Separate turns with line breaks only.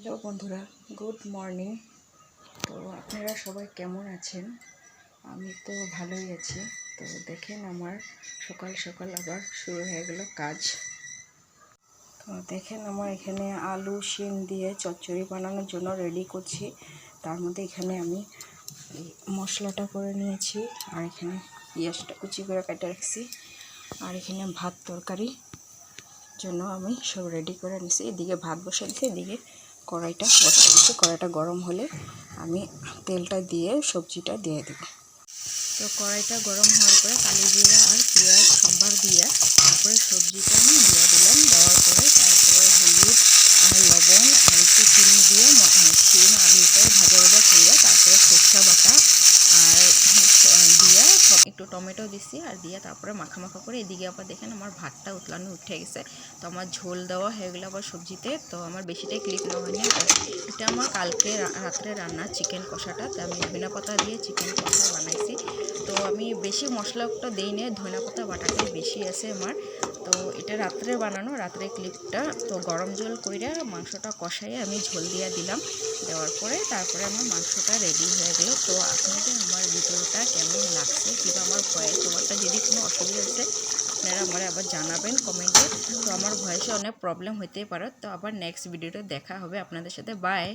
Hello বন্ধুরা, good morning. তো আপনারা সবাই কেমন আছেন? আমি তো ভালোই আছি। তো দেখেন আমার সকাল সকাল আবার শুরু হয়ে গেল কাজ। তো দেখেন আমার এখানে আলু শিম দিয়ে চচ্চড়ি বানানোর জন্য রেডি করছি। তার মধ্যে এখানে আমি মশলাটা করে নিয়েছি, আর এখানে পেঁয়াজটা কুচি করে কেটে রাখছি, আর এখানে ভাত তরকারি জন্য আমি সব রেডি করে নিছি। এদিকে ভাত বসে দিচ্ছি, এদিকে কড়াইটা বসে দিচ্ছি। কড়াইটা গরম হলে আমি তেলটা দিয়ে সবজিটা দিয়ে দেব। তো কড়াইটা গরম হওয়ার পরে কালি জিরা আর পেঁয়াজ সম্বার দিয়ে তারপরে সবজিটা আমি দিয়ে দিলাম। দেওয়ার পরে তারপরে হলুদ আর লবণ আর একটু চিনি দিয়ে শিম আলুটা ভাজা ভাজা করে তারপরে সরষা বাটা আর দিয়ে একটু টমেটো দিছি আর দিয়ে তারপরে মাখা মাখা করে এদিকে আবার দেখেন আমার ভাতটা উতলানো উঠে গেছে। তো আমার ঝোল দেওয়া হয়ে গেলো আবার সবজিতে। তো আমার বেশিটাই ক্লিক নেওয়া হয়নি। এটা আমার কালকে রাত্রে রান্না চিকেন কষাটা। তো আমি ধনিয়া পাতা দিয়ে চিকেন কষা বানাইছি। তো আমি বেশি মশলাটা দিই না, ধনিয়া পাতা বাটাটাই বেশি আছে আমার। তো এটা রাত্রে বানানো, রাত্রে ক্লিপটা। তো গরম জল কইরা মাংসটা কষাই আমি ঝোল দিয়ে দিলাম। দেওয়ার পরে তারপরে আমার মাংসটা রেডি হয়ে গেল। তো আপনাদের আমার ভিডিওটা কেমন লাগছে কিংবা আমার ভয়েস ওভারটা যদি কোনো অসুবিধা হচ্ছে আপনারা আমার আবার জানাবেন কমেন্টে। তো আমার ভয়েসে অনেক প্রবলেম হতেই পারে। তো আবার নেক্সট ভিডিওতে দেখা হবে আপনাদের সাথে। বাই।